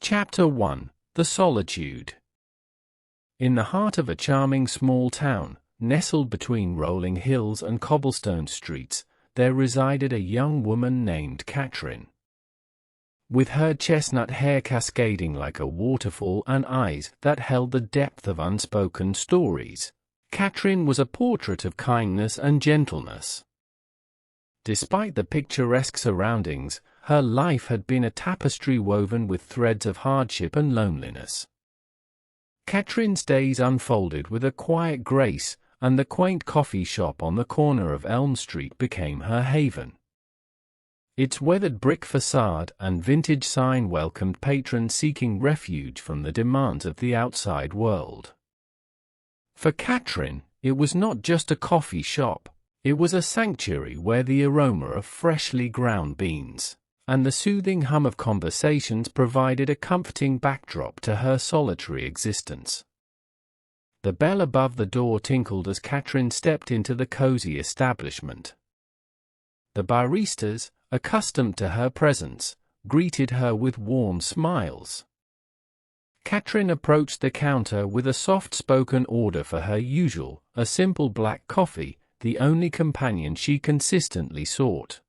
Chapter 1: The Solitude. In the heart of a charming small town, nestled between rolling hills and cobblestone streets, there resided a young woman named Katrin. With her chestnut hair cascading like a waterfall and eyes that held the depth of unspoken stories, Katrin was a portrait of kindness and gentleness. Despite the picturesque surroundings, her life had been a tapestry woven with threads of hardship and loneliness. Katrin's days unfolded with a quiet grace, and the quaint coffee shop on the corner of Elm Street became her haven. Its weathered brick facade and vintage sign welcomed patrons seeking refuge from the demands of the outside world. For Katrin, it was not just a coffee shop, it was a sanctuary where the aroma of freshly ground beans and the soothing hum of conversations provided a comforting backdrop to her solitary existence. The bell above the door tinkled as Katrin stepped into the cozy establishment. The baristas, accustomed to her presence, greeted her with warm smiles. Katrin approached the counter with a soft-spoken order for her usual, a simple black coffee, the only companion she consistently sought.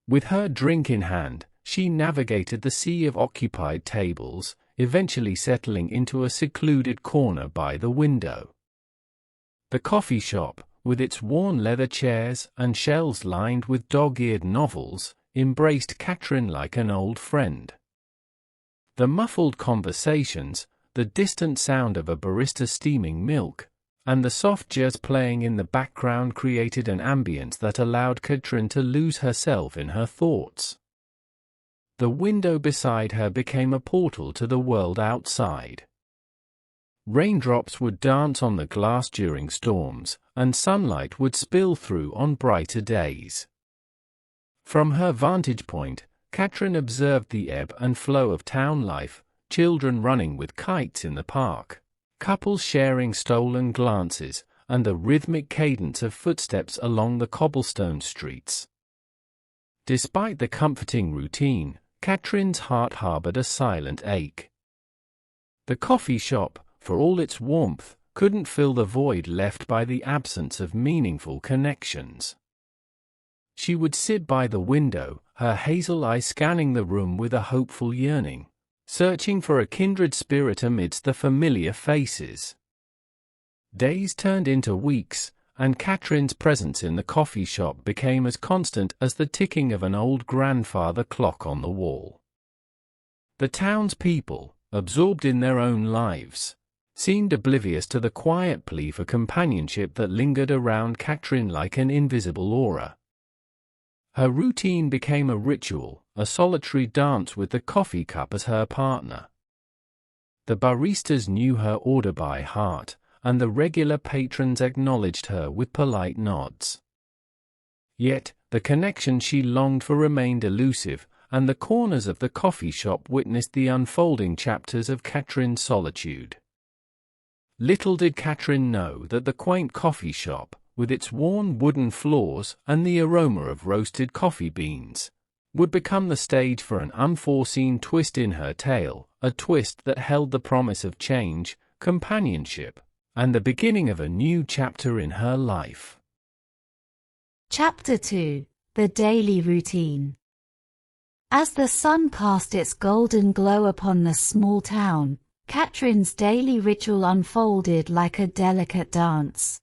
With her drink in hand, she navigated the sea of occupied tables, eventually settling into a secluded corner by the window. The coffee shop, with its worn leather chairs and shelves lined with dog-eared novels, embraced Katrin like an old friend. The muffled conversations, the distant sound of a barista steaming milk, and the soft jazz playing in the background created an ambience that allowed Katrin to lose herself in her thoughts. The window beside her became a portal to the world outside. Raindrops would dance on the glass during storms, and sunlight would spill through on brighter days. From her vantage point, Katrin observed the ebb and flow of town life, children running with kites in the park, couples sharing stolen glances, and the rhythmic cadence of footsteps along the cobblestone streets. Despite the comforting routine, Katrin's heart harbored a silent ache. The coffee shop, for all its warmth, couldn't fill the void left by the absence of meaningful connections. She would sit by the window, her hazel eyes scanning the room with a hopeful yearning, searching for a kindred spirit amidst the familiar faces. Days turned into weeks, and Katrin's presence in the coffee shop became as constant as the ticking of an old grandfather clock on the wall. The townspeople, absorbed in their own lives, seemed oblivious to the quiet plea for companionship that lingered around Katrin like an invisible aura. Her routine became a ritual, a solitary dance with the coffee cup as her partner. The baristas knew her order by heart, and the regular patrons acknowledged her with polite nods. Yet, the connection she longed for remained elusive, and the corners of the coffee shop witnessed the unfolding chapters of Katrin's solitude. Little did Katrin know that the quaint coffee shop, with its worn wooden floors and the aroma of roasted coffee beans, would become the stage for an unforeseen twist in her tale, a twist that held the promise of change, companionship, and the beginning of a new chapter in her life. Chapter 2: The Daily Routine. As the sun cast its golden glow upon the small town, Katrin's daily ritual unfolded like a delicate dance.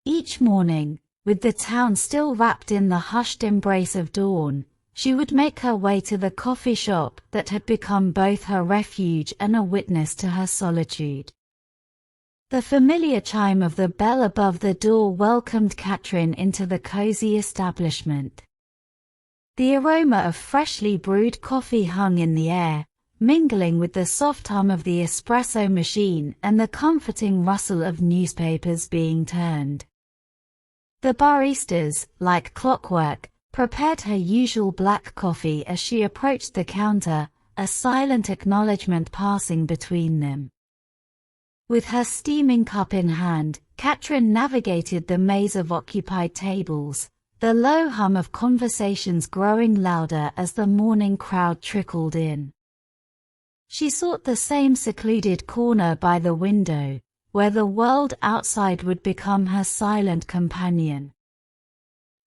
Each morning, with the town still wrapped in the hushed embrace of dawn, she would make her way to the coffee shop that had become both her refuge and a witness to her solitude. The familiar chime of the bell above the door welcomed Katrin into the cozy establishment. The aroma of freshly brewed coffee hung in the air, mingling with the soft hum of the espresso machine and the comforting rustle of newspapers being turned. The baristas, like clockwork, prepared her usual black coffee as she approached the counter, a silent acknowledgement passing between them. With her steaming cup in hand, Katrin navigated the maze of occupied tables, the low hum of conversations growing louder as the morning crowd trickled in. She sought the same secluded corner by the window, where the world outside would become her silent companion.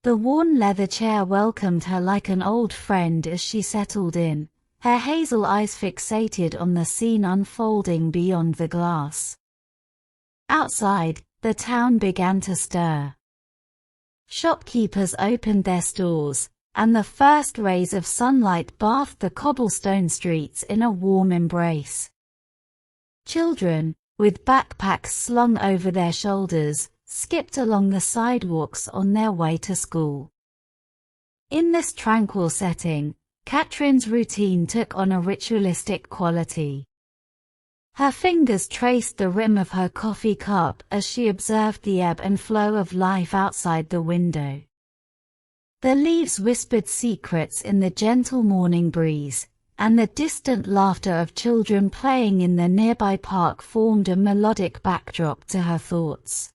The worn leather chair welcomed her like an old friend as she settled in, her hazel eyes fixated on the scene unfolding beyond the glass. Outside, the town began to stir. Shopkeepers opened their stores, and the first rays of sunlight bathed the cobblestone streets in a warm embrace. Children, with backpacks slung over their shoulders, skipped along the sidewalks on their way to school. In this tranquil setting, Katrin's routine took on a ritualistic quality. Her fingers traced the rim of her coffee cup as she observed the ebb and flow of life outside the window. The leaves whispered secrets in the gentle morning breeze, and the distant laughter of children playing in the nearby park formed a melodic backdrop to her thoughts.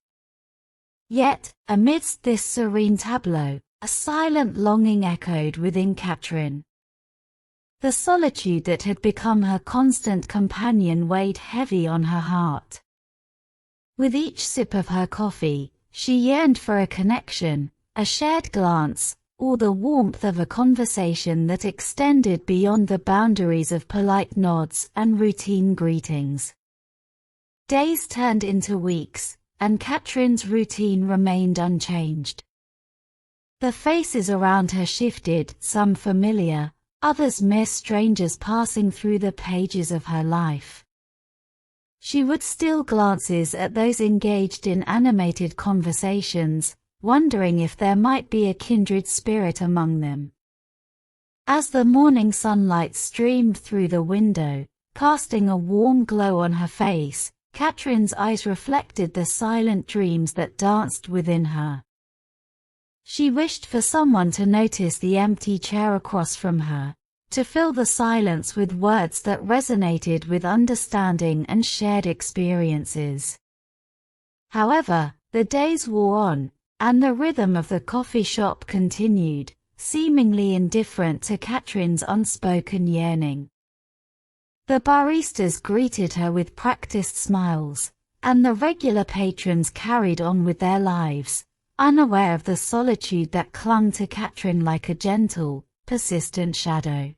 Yet, amidst this serene tableau, a silent longing echoed within Katrin. The solitude that had become her constant companion weighed heavy on her heart. With each sip of her coffee, she yearned for a connection, a shared glance, or the warmth of a conversation that extended beyond the boundaries of polite nods and routine greetings. Days turned into weeks, and Katrin's routine remained unchanged. The faces around her shifted, some familiar, others mere strangers passing through the pages of her life. She would steal glances at those engaged in animated conversations, wondering if there might be a kindred spirit among them. As the morning sunlight streamed through the window, casting a warm glow on her face, Katrin's eyes reflected the silent dreams that danced within her. She wished for someone to notice the empty chair across from her, to fill the silence with words that resonated with understanding and shared experiences. However, the days wore on, and the rhythm of the coffee shop continued, seemingly indifferent to Katrin's unspoken yearning. The baristas greeted her with practiced smiles, and the regular patrons carried on with their lives, unaware of the solitude that clung to Katrin like a gentle, persistent shadow.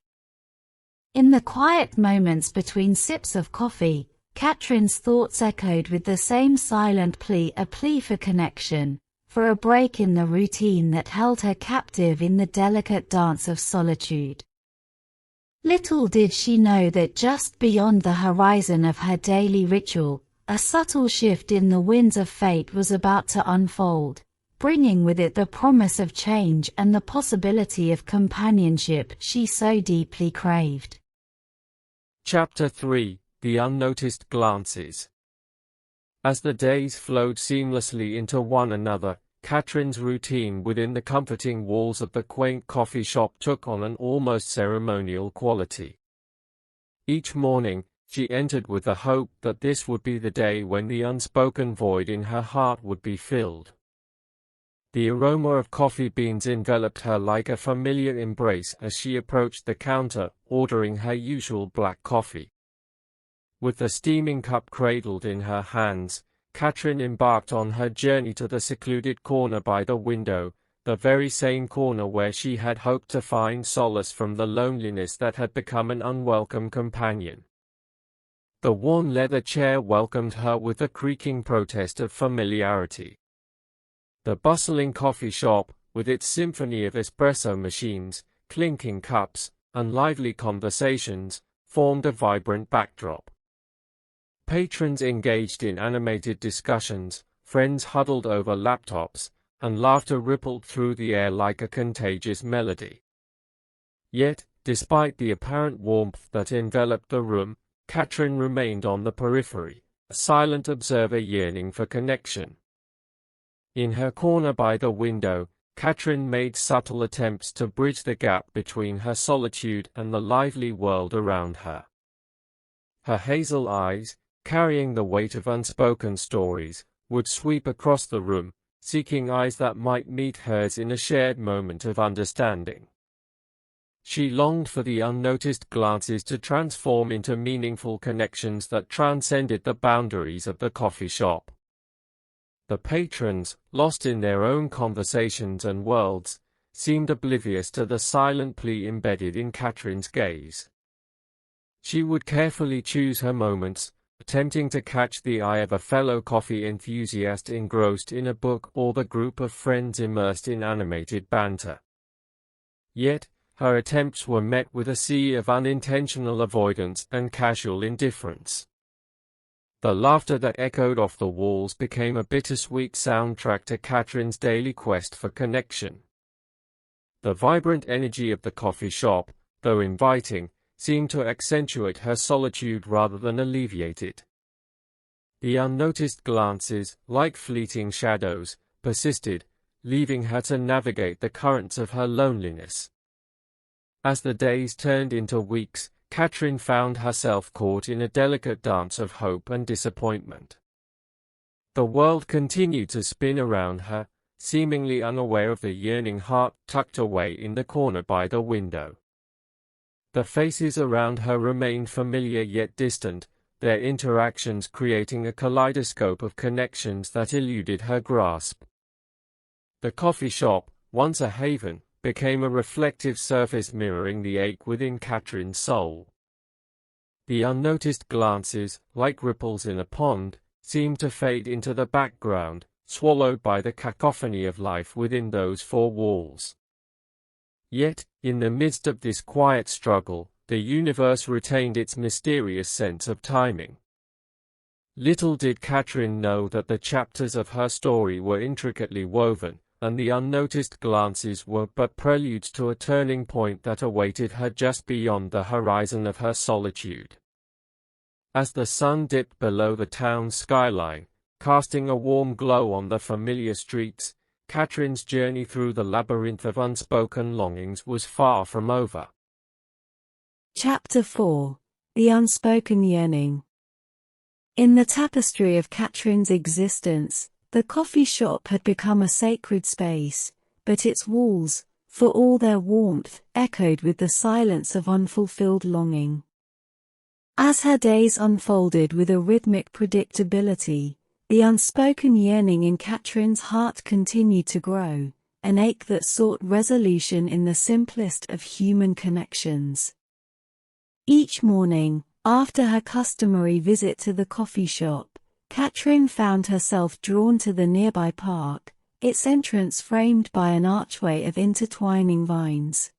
In the quiet moments between sips of coffee, Katrin's thoughts echoed with the same silent plea, a plea for connection, for a break in the routine that held her captive in the delicate dance of solitude. Little did she know that just beyond the horizon of her daily ritual, a subtle shift in the winds of fate was about to unfold, bringing with it the promise of change and the possibility of companionship she so deeply craved. Chapter 3: The Unnoticed Glances. As the days flowed seamlessly into one another, Katrin's routine within the comforting walls of the quaint coffee shop took on an almost ceremonial quality. Each morning, she entered with the hope that this would be the day when the unspoken void in her heart would be filled. The aroma of coffee beans enveloped her like a familiar embrace as she approached the counter, ordering her usual black coffee. With the steaming cup cradled in her hands, Katrin embarked on her journey to the secluded corner by the window, the very same corner where she had hoped to find solace from the loneliness that had become an unwelcome companion. The worn leather chair welcomed her with a creaking protest of familiarity. The bustling coffee shop, with its symphony of espresso machines, clinking cups, and lively conversations, formed a vibrant backdrop. Patrons engaged in animated discussions, friends huddled over laptops, and laughter rippled through the air like a contagious melody. Yet, despite the apparent warmth that enveloped the room, Katrin remained on the periphery, a silent observer yearning for connection. In her corner by the window, Katrin made subtle attempts to bridge the gap between her solitude and the lively world around her. Her hazel eyes, carrying the weight of unspoken stories, would sweep across the room, seeking eyes that might meet hers in a shared moment of understanding. She longed for the unnoticed glances to transform into meaningful connections that transcended the boundaries of the coffee shop. The patrons, lost in their own conversations and worlds, seemed oblivious to the silent plea embedded in Katrin's gaze. She would carefully choose her moments, attempting to catch the eye of a fellow coffee enthusiast engrossed in a book or the group of friends immersed in animated banter. Yet, her attempts were met with a sea of unintentional avoidance and casual indifference. The laughter that echoed off the walls became a bittersweet soundtrack to Katrin's daily quest for connection. The vibrant energy of the coffee shop, though inviting, seemed to accentuate her solitude rather than alleviate it. The unnoticed glances, like fleeting shadows, persisted, leaving her to navigate the currents of her loneliness. As the days turned into weeks, Katrin found herself caught in a delicate dance of hope and disappointment. The world continued to spin around her, seemingly unaware of the yearning heart tucked away in the corner by the window. The faces around her remained familiar yet distant, their interactions creating a kaleidoscope of connections that eluded her grasp. The coffee shop, once a haven, became a reflective surface mirroring the ache within Katrin's soul. The unnoticed glances, like ripples in a pond, seemed to fade into the background, swallowed by the cacophony of life within those four walls. Yet, in the midst of this quiet struggle, the universe retained its mysterious sense of timing. Little did Katrin know that the chapters of her story were intricately woven, and the unnoticed glances were but preludes to a turning point that awaited her just beyond the horizon of her solitude. As the sun dipped below the town's skyline, casting a warm glow on the familiar streets, Katrin's journey through the labyrinth of unspoken longings was far from over. Chapter 4: The Unspoken Yearning. In the tapestry of Katrin's existence, the coffee shop had become a sacred space, but its walls, for all their warmth, echoed with the silence of unfulfilled longing. As her days unfolded with a rhythmic predictability, the unspoken yearning in Katrin's heart continued to grow, an ache that sought resolution in the simplest of human connections. Each morning, after her customary visit to the coffee shop, Katrin found herself drawn to the nearby park, its entrance framed by an archway of intertwining vines.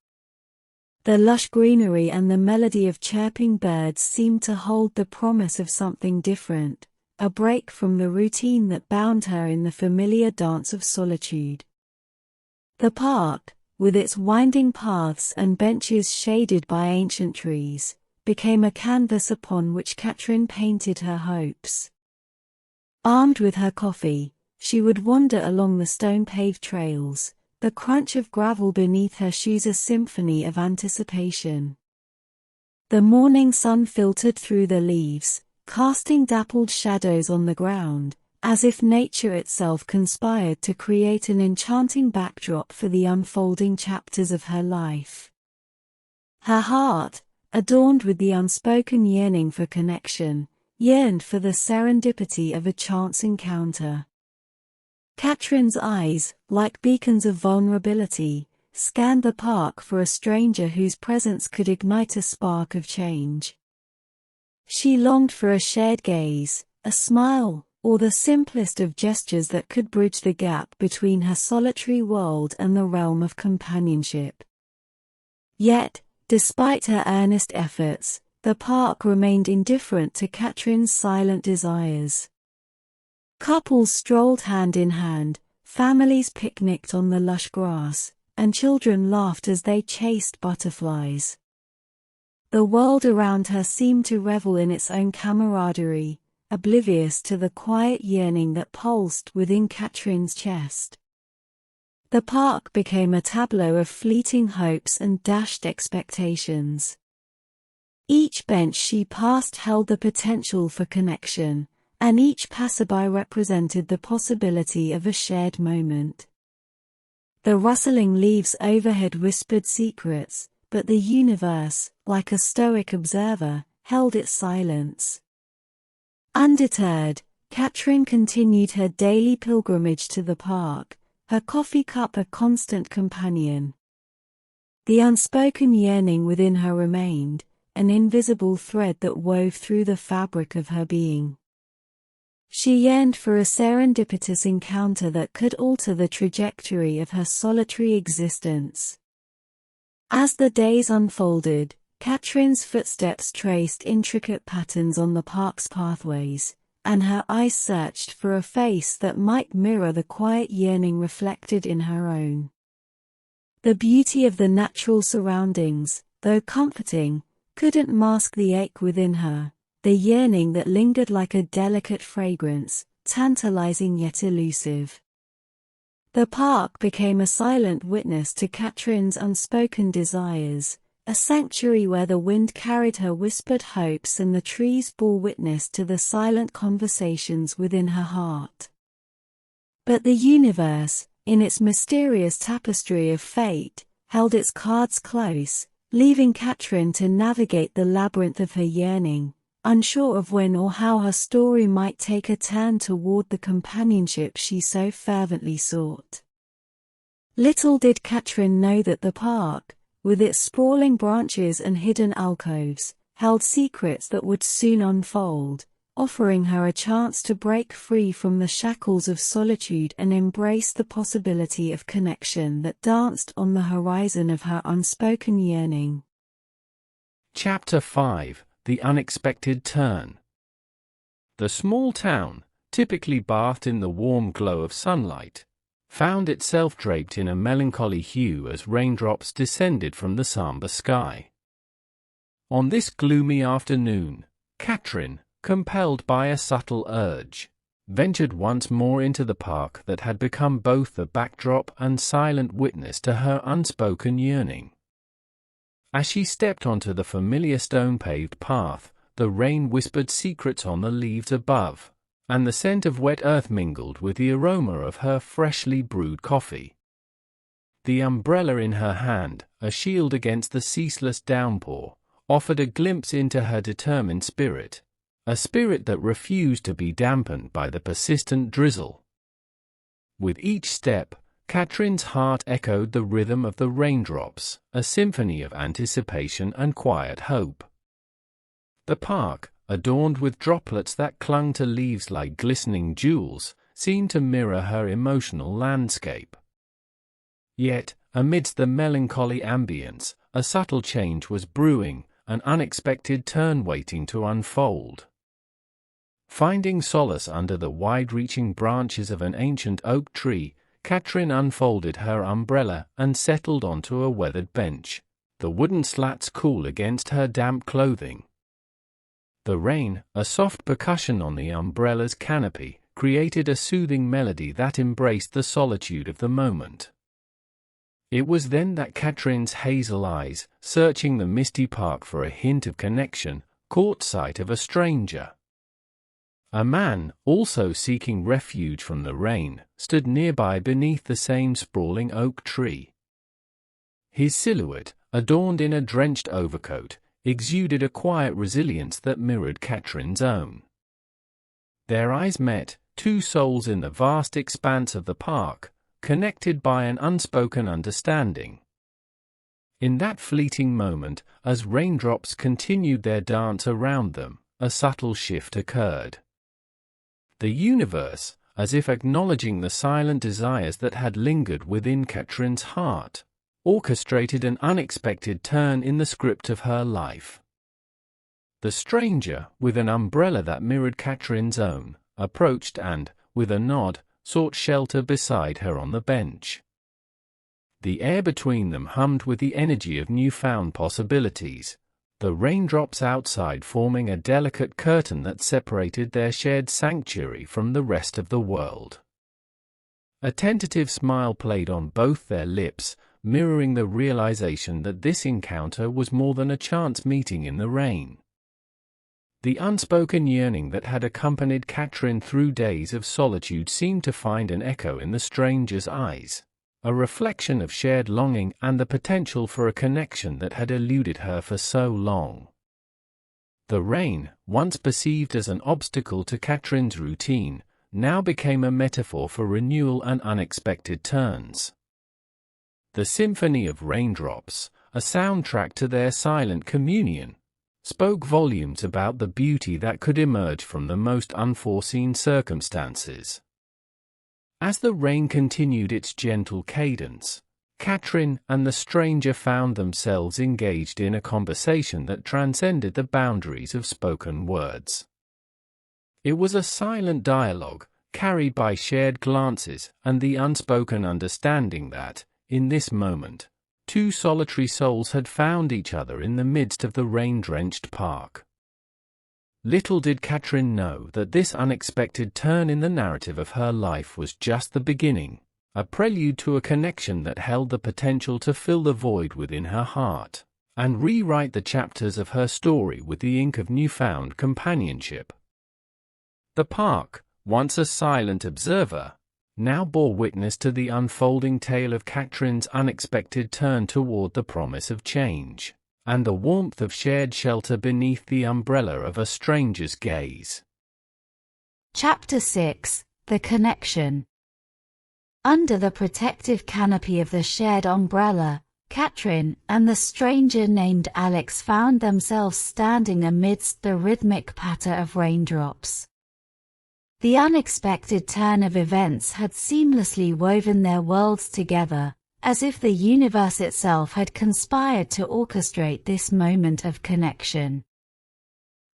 The lush greenery and the melody of chirping birds seemed to hold the promise of something different, a break from the routine that bound her in the familiar dance of solitude. The park, with its winding paths and benches shaded by ancient trees, became a canvas upon which Katrin painted her hopes. Armed with her coffee, she would wander along the stone-paved trails, the crunch of gravel beneath her shoes a symphony of anticipation. The morning sun filtered through the leaves, casting dappled shadows on the ground, as if nature itself conspired to create an enchanting backdrop for the unfolding chapters of her life. Her heart, adorned with the unspoken yearning for connection, yearned for the serendipity of a chance encounter. Katrin's eyes, like beacons of vulnerability, scanned the park for a stranger whose presence could ignite a spark of change. She longed for a shared gaze, a smile, or the simplest of gestures that could bridge the gap between her solitary world and the realm of companionship. Yet, despite her earnest efforts, the park remained indifferent to Katrin's silent desires. Couples strolled hand in hand, families picnicked on the lush grass, and children laughed as they chased butterflies. The world around her seemed to revel in its own camaraderie, oblivious to the quiet yearning that pulsed within Katrin's chest. The park became a tableau of fleeting hopes and dashed expectations. Each bench she passed held the potential for connection, and each passerby represented the possibility of a shared moment. The rustling leaves overhead whispered secrets, but the universe, like a stoic observer, held its silence. Undeterred, Katrin continued her daily pilgrimage to the park, her coffee cup a constant companion. The unspoken yearning within her remained, an invisible thread that wove through the fabric of her being. She yearned for a serendipitous encounter that could alter the trajectory of her solitary existence. As the days unfolded, Katrin's footsteps traced intricate patterns on the park's pathways, and her eyes searched for a face that might mirror the quiet yearning reflected in her own. The beauty of the natural surroundings, though comforting, couldn't mask the ache within her, the yearning that lingered like a delicate fragrance, tantalizing yet elusive. The park became a silent witness to Katrin's unspoken desires, a sanctuary where the wind carried her whispered hopes and the trees bore witness to the silent conversations within her heart. But the universe, in its mysterious tapestry of fate, held its cards close, leaving Katrin to navigate the labyrinth of her yearning, unsure of when or how her story might take a turn toward the companionship she so fervently sought. Little did Katrin know that the park, with its sprawling branches and hidden alcoves, held secrets that would soon unfold, offering her a chance to break free from the shackles of solitude and embrace the possibility of connection that danced on the horizon of her unspoken yearning. Chapter 5: The Unexpected Turn. The small town, typically bathed in the warm glow of sunlight, found itself draped in a melancholy hue as raindrops descended from the somber sky. On this gloomy afternoon, Katrin, compelled by a subtle urge, ventured once more into the park that had become both the backdrop and silent witness to her unspoken yearning. As she stepped onto the familiar stone-paved path, the rain whispered secrets on the leaves above, and the scent of wet earth mingled with the aroma of her freshly brewed coffee. The umbrella in her hand, a shield against the ceaseless downpour, offered a glimpse into her determined spirit, a spirit that refused to be dampened by the persistent drizzle. With each step, Katrin's heart echoed the rhythm of the raindrops, a symphony of anticipation and quiet hope. The park, adorned with droplets that clung to leaves like glistening jewels, seemed to mirror her emotional landscape. Yet, amidst the melancholy ambience, a subtle change was brewing, an unexpected turn waiting to unfold. Finding solace under the wide-reaching branches of an ancient oak tree, Katrin unfolded her umbrella and settled onto a weathered bench, the wooden slats cool against her damp clothing. The rain, a soft percussion on the umbrella's canopy, created a soothing melody that embraced the solitude of the moment. It was then that Katrin's hazel eyes, searching the misty park for a hint of connection, caught sight of a stranger. A man, also seeking refuge from the rain, stood nearby beneath the same sprawling oak tree. His silhouette, adorned in a drenched overcoat, exuded a quiet resilience that mirrored Katrin's own. Their eyes met, two souls in the vast expanse of the park, connected by an unspoken understanding. In that fleeting moment, as raindrops continued their dance around them, a subtle shift occurred. The universe, as if acknowledging the silent desires that had lingered within Katrin's heart, orchestrated an unexpected turn in the script of her life. The stranger, with an umbrella that mirrored Katrin's own, approached and, with a nod, sought shelter beside her on the bench. The air between them hummed with the energy of newfound possibilities, the raindrops outside forming a delicate curtain that separated their shared sanctuary from the rest of the world. A tentative smile played on both their lips, mirroring the realization that this encounter was more than a chance meeting in the rain. The unspoken yearning that had accompanied Katrin through days of solitude seemed to find an echo in the stranger's eyes, a reflection of shared longing and the potential for a connection that had eluded her for so long. The rain, once perceived as an obstacle to Katrin's routine, now became a metaphor for renewal and unexpected turns. The symphony of raindrops, a soundtrack to their silent communion, spoke volumes about the beauty that could emerge from the most unforeseen circumstances. As the rain continued its gentle cadence, Katrin and the stranger found themselves engaged in a conversation that transcended the boundaries of spoken words. It was a silent dialogue, carried by shared glances and the unspoken understanding that, in this moment, two solitary souls had found each other in the midst of the rain-drenched park. Little did Katrin know that this unexpected turn in the narrative of her life was just the beginning, a prelude to a connection that held the potential to fill the void within her heart, and rewrite the chapters of her story with the ink of newfound companionship. The park, once a silent observer, now bore witness to the unfolding tale of Katrin's unexpected turn toward the promise of change, and the warmth of shared shelter beneath the umbrella of a stranger's gaze. Chapter 6: The Connection. Under the protective canopy of the shared umbrella, Katrin and the stranger named Alex found themselves standing amidst the rhythmic patter of raindrops. The unexpected turn of events had seamlessly woven their worlds together, as if the universe itself had conspired to orchestrate this moment of connection.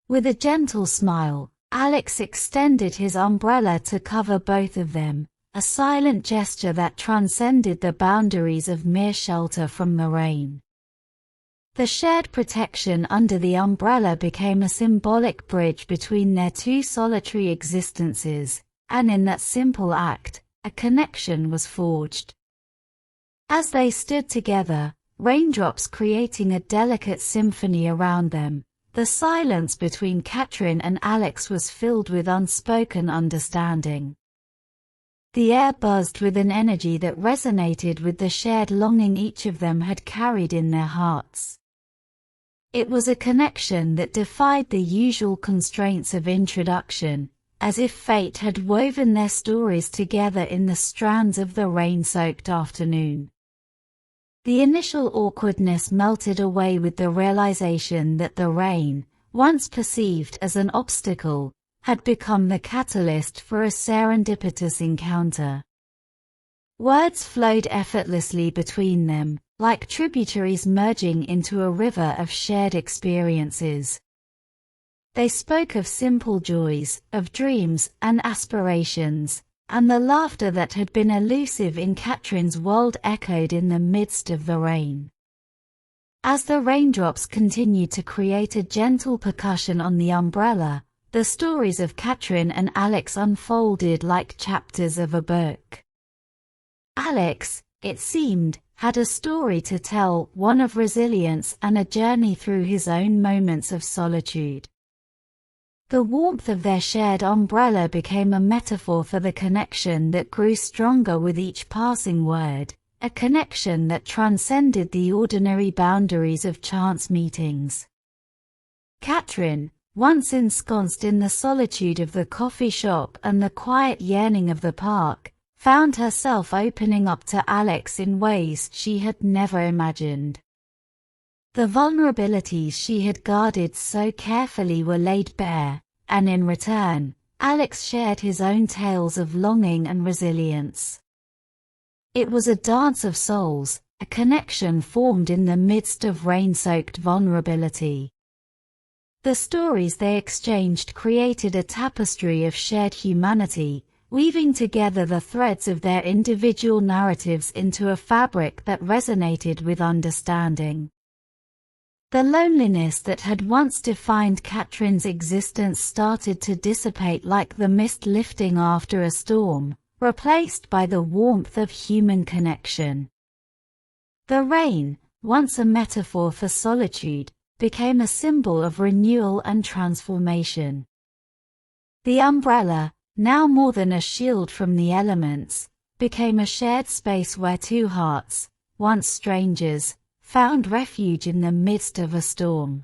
With a gentle smile, Alex extended his umbrella to cover both of them, a silent gesture that transcended the boundaries of mere shelter from the rain. The shared protection under the umbrella became a symbolic bridge between their two solitary existences, and in that simple act, a connection was forged. As they stood together, raindrops creating a delicate symphony around them, the silence between Katrin and Alex was filled with unspoken understanding. The air buzzed with an energy that resonated with the shared longing each of them had carried in their hearts. It was a connection that defied the usual constraints of introduction, as if fate had woven their stories together in the strands of the rain-soaked afternoon. The initial awkwardness melted away with the realization that the rain, once perceived as an obstacle, had become the catalyst for a serendipitous encounter. Words flowed effortlessly between them, like tributaries merging into a river of shared experiences. They spoke of simple joys, of dreams and aspirations, and the laughter that had been elusive in Katrin's world echoed in the midst of the rain. As the raindrops continued to create a gentle percussion on the umbrella, the stories of Katrin and Alex unfolded like chapters of a book. Alex, it seemed, had a story to tell, one of resilience and a journey through his own moments of solitude. The warmth of their shared umbrella became a metaphor for the connection that grew stronger with each passing word, a connection that transcended the ordinary boundaries of chance meetings. Katrin, once ensconced in the solitude of the coffee shop and the quiet yearning of the park, found herself opening up to Alex in ways she had never imagined. The vulnerabilities she had guarded so carefully were laid bare, and in return, Alex shared his own tales of longing and resilience. It was a dance of souls, a connection formed in the midst of rain-soaked vulnerability. The stories they exchanged created a tapestry of shared humanity, weaving together the threads of their individual narratives into a fabric that resonated with understanding. The loneliness that had once defined Katrin's existence started to dissipate like the mist lifting after a storm, replaced by the warmth of human connection. The rain, once a metaphor for solitude, became a symbol of renewal and transformation. The umbrella, now more than a shield from the elements, became a shared space where two hearts, once strangers, found refuge in the midst of a storm.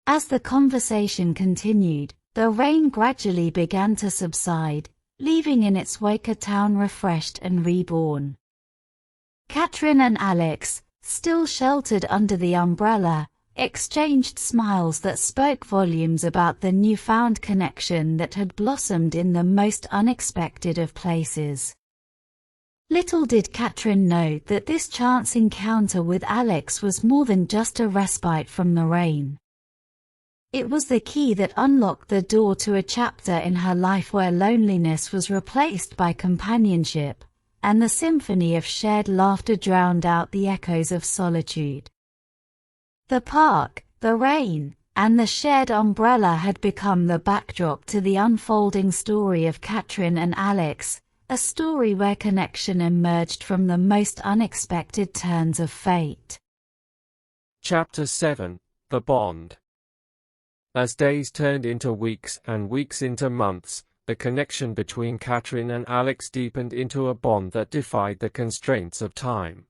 As the conversation continued, the rain gradually began to subside, leaving in its wake a town refreshed and reborn. Katrin and Alex, still sheltered under the umbrella, exchanged smiles that spoke volumes about the newfound connection that had blossomed in the most unexpected of places. Little did Katrin know that this chance encounter with Alex was more than just a respite from the rain. It was the key that unlocked the door to a chapter in her life where loneliness was replaced by companionship, and the symphony of shared laughter drowned out the echoes of solitude. The park, the rain, and the shared umbrella had become the backdrop to the unfolding story of Katrin and Alex, a story where connection emerged from the most unexpected turns of fate. Chapter 7: The Bond. As days turned into weeks and weeks into months, the connection between Katrin and Alex deepened into a bond that defied the constraints of time.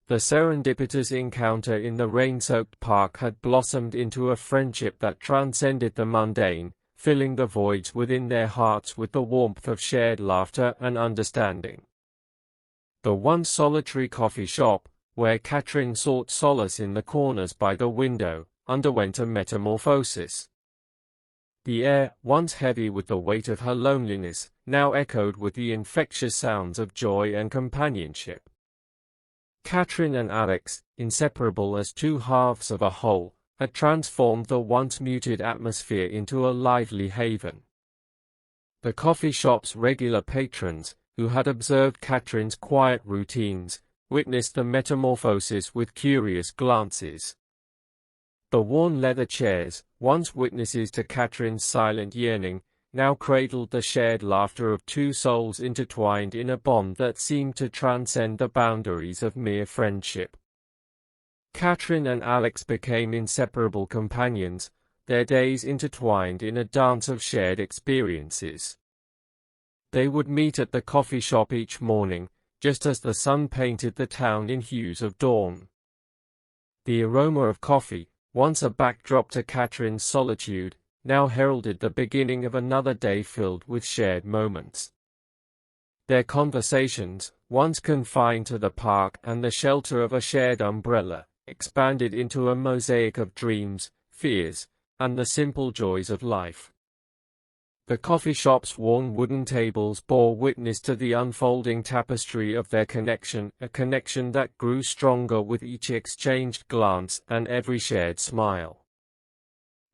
The serendipitous encounter in the rain-soaked park had blossomed into a friendship that transcended the mundane, filling the voids within their hearts with the warmth of shared laughter and understanding. The once solitary coffee shop, where Katrin sought solace in the corners by the window, underwent a metamorphosis. The air, once heavy with the weight of her loneliness, now echoed with the infectious sounds of joy and companionship. Katrin and Alex, inseparable as two halves of a whole, had transformed the once muted atmosphere into a lively haven. The coffee shop's regular patrons, who had observed Katrin's quiet routines, witnessed the metamorphosis with curious glances. The worn leather chairs, once witnesses to Katrin's silent yearning, now cradled the shared laughter of two souls intertwined in a bond that seemed to transcend the boundaries of mere friendship. Katrin and Alex became inseparable companions, their days intertwined in a dance of shared experiences. They would meet at the coffee shop each morning, just as the sun painted the town in hues of dawn. The aroma of coffee, once a backdrop to Katrin's solitude, now heralded the beginning of another day filled with shared moments. Their conversations, once confined to the park and the shelter of a shared umbrella, expanded into a mosaic of dreams, fears, and the simple joys of life. The coffee shop's worn wooden tables bore witness to the unfolding tapestry of their connection, a connection that grew stronger with each exchanged glance and every shared smile.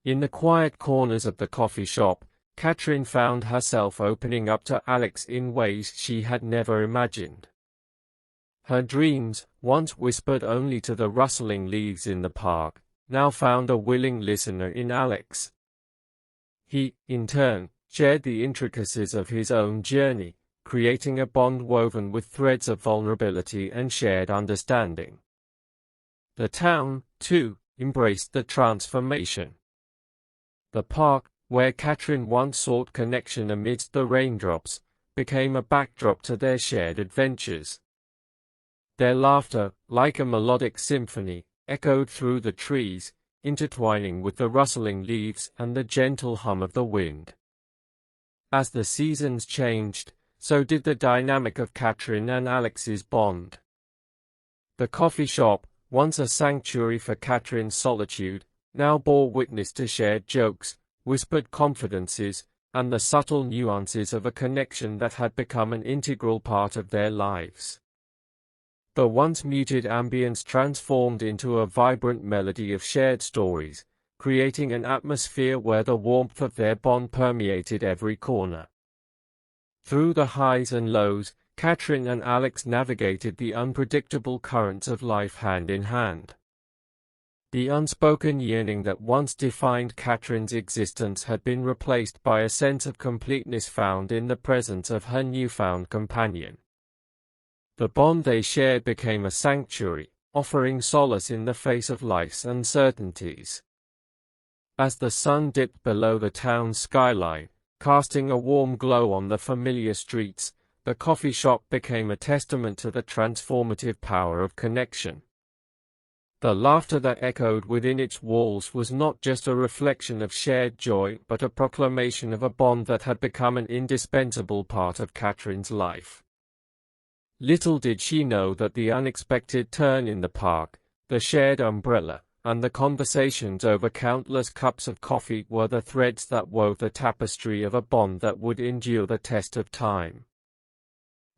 In the quiet corners of the coffee shop, Katrin found herself opening up to Alex in ways she had never imagined. Her dreams, once whispered only to the rustling leaves in the park, now found a willing listener in Alex. He, in turn, shared the intricacies of his own journey, creating a bond woven with threads of vulnerability and shared understanding. The town, too, embraced the transformation. The park, where Katrin once sought connection amidst the raindrops, became a backdrop to their shared adventures. Their laughter, like a melodic symphony, echoed through the trees, intertwining with the rustling leaves and the gentle hum of the wind. As the seasons changed, so did the dynamic of Katrin and Alex's bond. The coffee shop, once a sanctuary for Katrin's solitude, now bore witness to shared jokes, whispered confidences, and the subtle nuances of a connection that had become an integral part of their lives. The once muted ambience transformed into a vibrant melody of shared stories, creating an atmosphere where the warmth of their bond permeated every corner. Through the highs and lows, Katrin and Alex navigated the unpredictable currents of life hand in hand. The unspoken yearning that once defined Katrin's existence had been replaced by a sense of completeness found in the presence of her newfound companion. The bond they shared became a sanctuary, offering solace in the face of life's uncertainties. As the sun dipped below the town's skyline, casting a warm glow on the familiar streets, the coffee shop became a testament to the transformative power of connection. The laughter that echoed within its walls was not just a reflection of shared joy but a proclamation of a bond that had become an indispensable part of Katrin's life. Little did she know that the unexpected turn in the park, the shared umbrella, and the conversations over countless cups of coffee were the threads that wove the tapestry of a bond that would endure the test of time.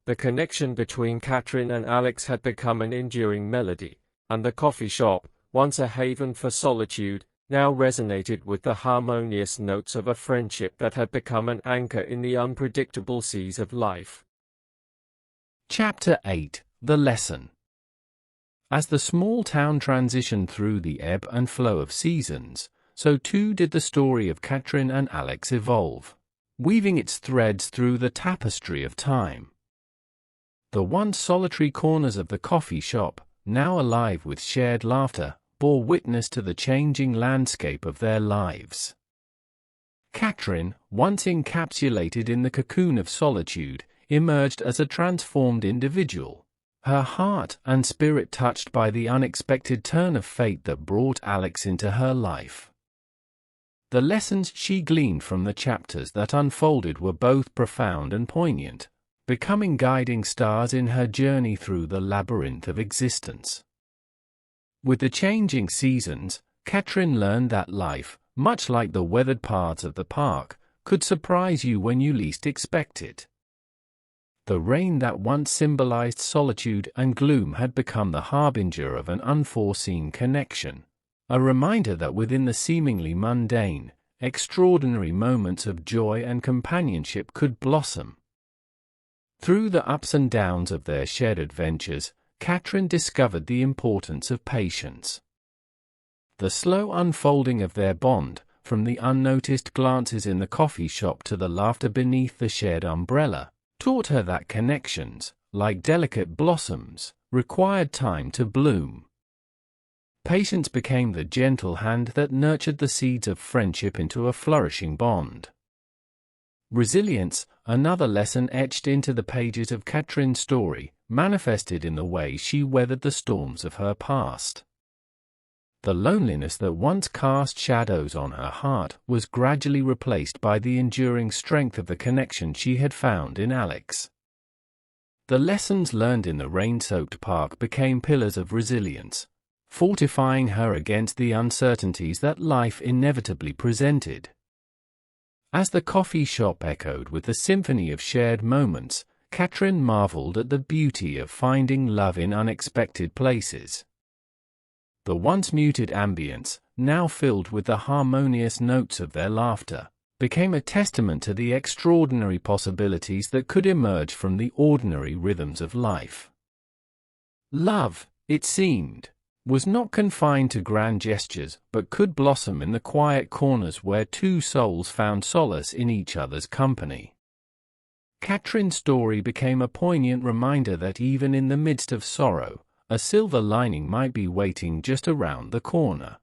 The connection between Katrin and Alex had become an enduring melody, and the coffee shop, once a haven for solitude, now resonated with the harmonious notes of a friendship that had become an anchor in the unpredictable seas of life. Chapter 8: The Lesson. As the small town transitioned through the ebb and flow of seasons, so too did the story of Katrin and Alex evolve, weaving its threads through the tapestry of time. The once solitary corners of the coffee shop, now alive with shared laughter, bore witness to the changing landscape of their lives. Katrin, once encapsulated in the cocoon of solitude, emerged as a transformed individual, her heart and spirit touched by the unexpected turn of fate that brought Alex into her life. The lessons she gleaned from the chapters that unfolded were both profound and poignant, becoming guiding stars in her journey through the labyrinth of existence. With the changing seasons, Katrin learned that life, much like the weathered paths of the park, could surprise you when you least expect it. The rain that once symbolized solitude and gloom had become the harbinger of an unforeseen connection, a reminder that within the seemingly mundane, extraordinary moments of joy and companionship could blossom. Through the ups and downs of their shared adventures, Katrin discovered the importance of patience. The slow unfolding of their bond, from the unnoticed glances in the coffee shop to the laughter beneath the shared umbrella, taught her that connections, like delicate blossoms, required time to bloom. Patience became the gentle hand that nurtured the seeds of friendship into a flourishing bond. Resilience, another lesson etched into the pages of Katrin's story, manifested in the way she weathered the storms of her past. The loneliness that once cast shadows on her heart was gradually replaced by the enduring strength of the connection she had found in Alex. The lessons learned in the rain-soaked park became pillars of resilience, fortifying her against the uncertainties that life inevitably presented. As the coffee shop echoed with the symphony of shared moments, Katrin marveled at the beauty of finding love in unexpected places. The once muted ambience, now filled with the harmonious notes of their laughter, became a testament to the extraordinary possibilities that could emerge from the ordinary rhythms of life. Love, it seemed, was not confined to grand gestures but could blossom in the quiet corners where two souls found solace in each other's company. Katrin's story became a poignant reminder that even in the midst of sorrow, a silver lining might be waiting just around the corner.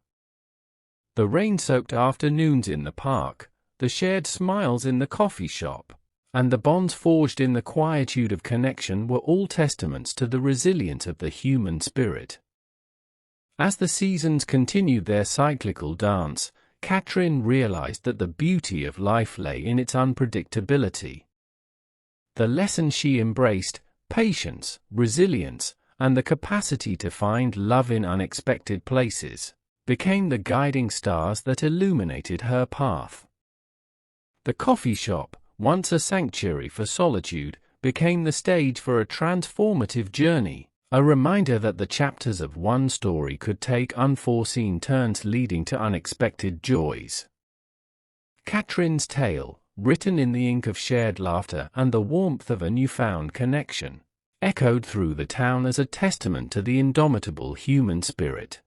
The rain-soaked afternoons in the park, the shared smiles in the coffee shop, and the bonds forged in the quietude of connection were all testaments to the resilience of the human spirit. As the seasons continued their cyclical dance, Katrin realized that the beauty of life lay in its unpredictability. The lesson she embraced, patience, resilience, and the capacity to find love in unexpected places, became the guiding stars that illuminated her path. The coffee shop, once a sanctuary for solitude, became the stage for a transformative journey, a reminder that the chapters of one story could take unforeseen turns leading to unexpected joys. Katrin's tale, written in the ink of shared laughter and the warmth of a newfound connection, echoed through the town as a testament to the indomitable human spirit.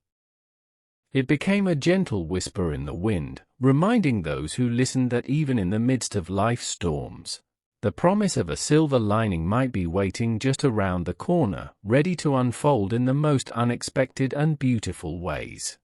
It became a gentle whisper in the wind, reminding those who listened that even in the midst of life's storms, the promise of a silver lining might be waiting just around the corner, ready to unfold in the most unexpected and beautiful ways.